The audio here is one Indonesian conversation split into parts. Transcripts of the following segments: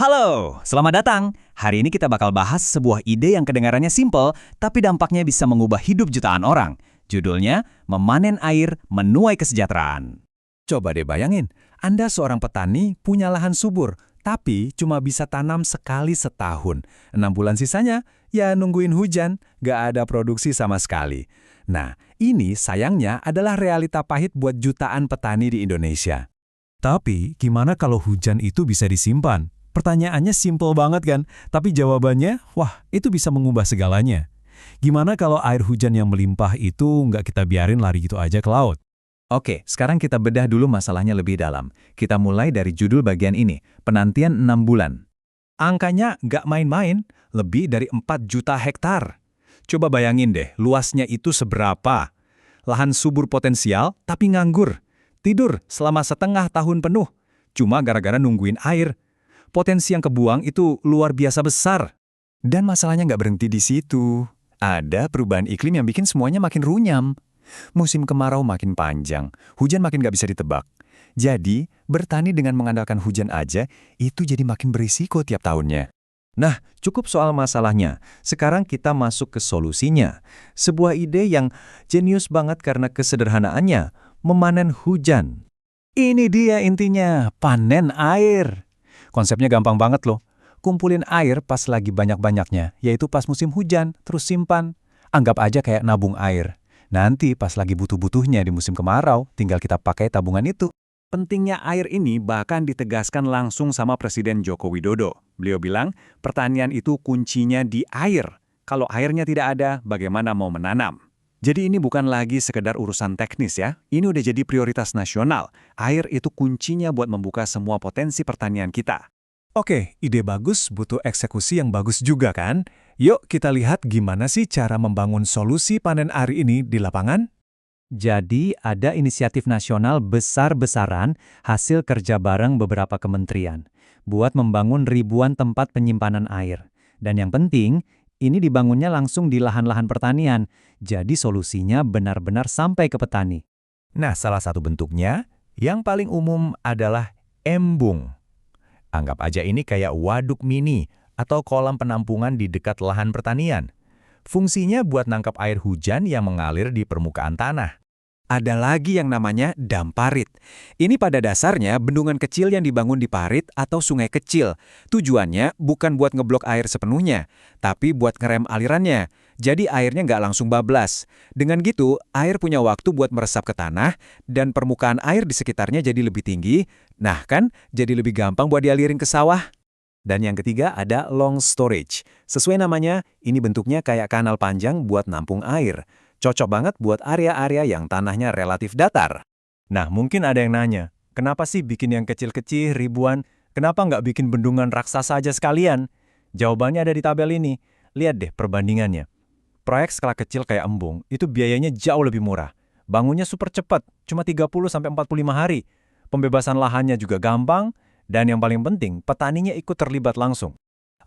Halo, selamat datang. Hari ini kita bakal bahas sebuah ide yang kedengarannya simpel, tapi dampaknya bisa mengubah hidup jutaan orang. Judulnya, Memanen Air Menuai Kesejahteraan. Coba deh bayangin, Anda seorang petani punya lahan subur, tapi cuma bisa tanam sekali setahun. 6 bulan sisanya, ya nungguin hujan, gak ada produksi sama sekali. Nah, ini sayangnya adalah realita pahit buat jutaan petani di Indonesia. Tapi, gimana kalau hujan itu bisa disimpan? Pertanyaannya simpel banget kan? Tapi jawabannya, wah, itu bisa mengubah segalanya. Gimana kalau air hujan yang melimpah itu nggak kita biarin lari gitu aja ke laut? Oke, sekarang kita bedah dulu masalahnya lebih dalam. Kita mulai dari judul bagian ini, penantian 6 bulan. Angkanya nggak main-main, lebih dari 4 juta hektar. Coba bayangin deh, luasnya itu seberapa? Lahan subur potensial, tapi nganggur. Tidur selama setengah tahun penuh, cuma gara-gara nungguin air. Potensi yang kebuang itu luar biasa besar. Dan masalahnya nggak berhenti di situ. Ada perubahan iklim yang bikin semuanya makin runyam. Musim kemarau makin panjang, hujan makin nggak bisa ditebak. Jadi, bertani dengan mengandalkan hujan aja, itu jadi makin berisiko tiap tahunnya. Nah, cukup soal masalahnya. Sekarang kita masuk ke solusinya. Sebuah ide yang jenius banget karena kesederhanaannya, memanen hujan. Ini dia intinya, panen air. Konsepnya gampang banget loh. Kumpulin air pas lagi banyak-banyaknya, yaitu pas musim hujan, terus simpan. Anggap aja kayak nabung air. Nanti pas lagi butuh-butuhnya di musim kemarau, tinggal kita pakai tabungan itu. Pentingnya air ini bahkan ditegaskan langsung sama Presiden Joko Widodo. Beliau bilang, pertanian itu kuncinya di air. Kalau airnya tidak ada, bagaimana mau menanam? Jadi ini bukan lagi sekedar urusan teknis ya, ini udah jadi prioritas nasional. Air itu kuncinya buat membuka semua potensi pertanian kita. Oke, ide bagus, butuh eksekusi yang bagus juga kan? Yuk kita lihat gimana sih cara membangun solusi panen air ini di lapangan? Jadi ada inisiatif nasional besar-besaran hasil kerja bareng beberapa kementerian buat membangun ribuan tempat penyimpanan air. Dan yang penting, ini dibangunnya langsung di lahan-lahan pertanian, jadi solusinya benar-benar sampai ke petani. Nah, salah satu bentuknya yang paling umum adalah embung. Anggap aja ini kayak waduk mini atau kolam penampungan di dekat lahan pertanian. Fungsinya buat nangkap air hujan yang mengalir di permukaan tanah. Ada lagi yang namanya dam parit. Ini pada dasarnya bendungan kecil yang dibangun di parit atau sungai kecil. Tujuannya bukan buat ngeblok air sepenuhnya, tapi buat ngerem alirannya. Jadi airnya nggak langsung bablas. Dengan gitu, air punya waktu buat meresap ke tanah, dan permukaan air di sekitarnya jadi lebih tinggi. Nah kan, jadi lebih gampang buat dialirin ke sawah. Dan yang ketiga ada long storage. Sesuai namanya, ini bentuknya kayak kanal panjang buat nampung air. Cocok banget buat area-area yang tanahnya relatif datar. Nah, mungkin ada yang nanya, kenapa sih bikin yang kecil-kecil ribuan? Kenapa nggak bikin bendungan raksasa aja sekalian? Jawabannya ada di tabel ini. Lihat deh perbandingannya. Proyek skala kecil kayak embung, itu biayanya jauh lebih murah. Bangunnya super cepat, cuma 30-45 hari. Pembebasan lahannya juga gampang, dan yang paling penting, petaninya ikut terlibat langsung.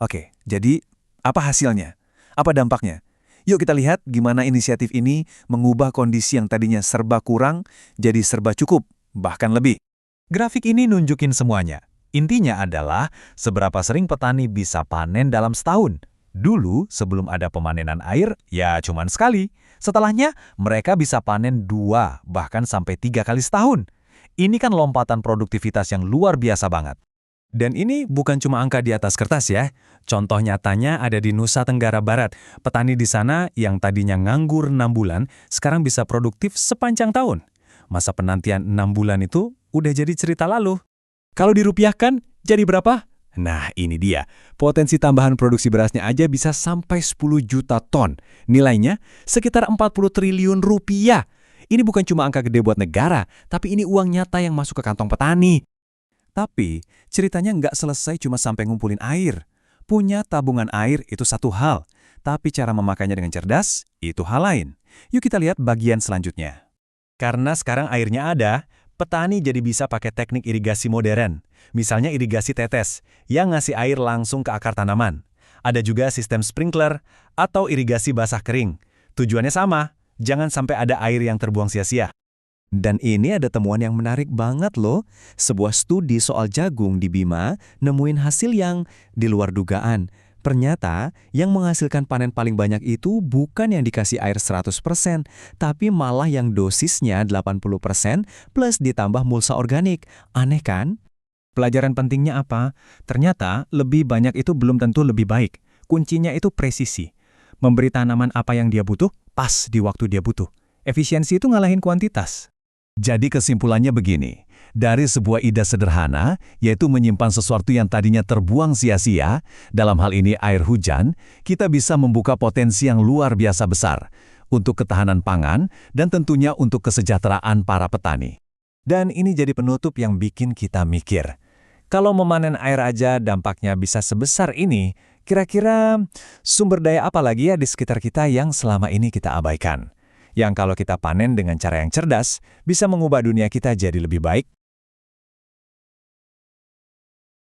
Oke, jadi apa hasilnya? Apa dampaknya? Yuk kita lihat gimana inisiatif ini mengubah kondisi yang tadinya serba kurang jadi serba cukup, bahkan lebih. Grafik ini nunjukin semuanya. Intinya adalah seberapa sering petani bisa panen dalam setahun. Dulu, sebelum ada pemanenan air, ya cuman sekali. Setelahnya, mereka bisa panen 2, bahkan sampai 3 kali setahun. Ini kan lompatan produktivitas yang luar biasa banget. Dan ini bukan cuma angka di atas kertas ya. Contoh nyatanya ada di Nusa Tenggara Barat. Petani di sana yang tadinya nganggur 6 bulan, sekarang bisa produktif sepanjang tahun. Masa penantian 6 bulan itu udah jadi cerita lalu. Kalau dirupiahkan, jadi berapa? Nah, ini dia. Potensi tambahan produksi berasnya aja bisa sampai 10 juta ton. Nilainya sekitar 40 triliun rupiah. Ini bukan cuma angka gede buat negara, tapi ini uang nyata yang masuk ke kantong petani. Tapi, ceritanya nggak selesai cuma sampai ngumpulin air. Punya tabungan air itu satu hal, tapi cara memakainya dengan cerdas, itu hal lain. Yuk kita lihat bagian selanjutnya. Karena sekarang airnya ada, petani jadi bisa pakai teknik irigasi modern. Misalnya irigasi tetes, yang ngasih air langsung ke akar tanaman. Ada juga sistem sprinkler atau irigasi basah kering. Tujuannya sama, jangan sampai ada air yang terbuang sia-sia. Dan ini ada temuan yang menarik banget loh. Sebuah studi soal jagung di Bima nemuin hasil yang di luar dugaan. Ternyata yang menghasilkan panen paling banyak itu bukan yang dikasih air 100%, tapi malah yang dosisnya 80% plus ditambah mulsa organik. Aneh kan? Pelajaran pentingnya apa? Ternyata lebih banyak itu belum tentu lebih baik. Kuncinya itu presisi. Memberi tanaman apa yang dia butuh, pas di waktu dia butuh. Efisiensi itu ngalahin kuantitas. Jadi kesimpulannya begini, dari sebuah ide sederhana, yaitu menyimpan sesuatu yang tadinya terbuang sia-sia, dalam hal ini air hujan, kita bisa membuka potensi yang luar biasa besar untuk ketahanan pangan dan tentunya untuk kesejahteraan para petani. Dan ini jadi penutup yang bikin kita mikir. Kalau memanen air aja dampaknya bisa sebesar ini, kira-kira sumber daya apa lagi ya di sekitar kita yang selama ini kita abaikan? Yang kalau kita panen dengan cara yang cerdas, bisa mengubah dunia kita jadi lebih baik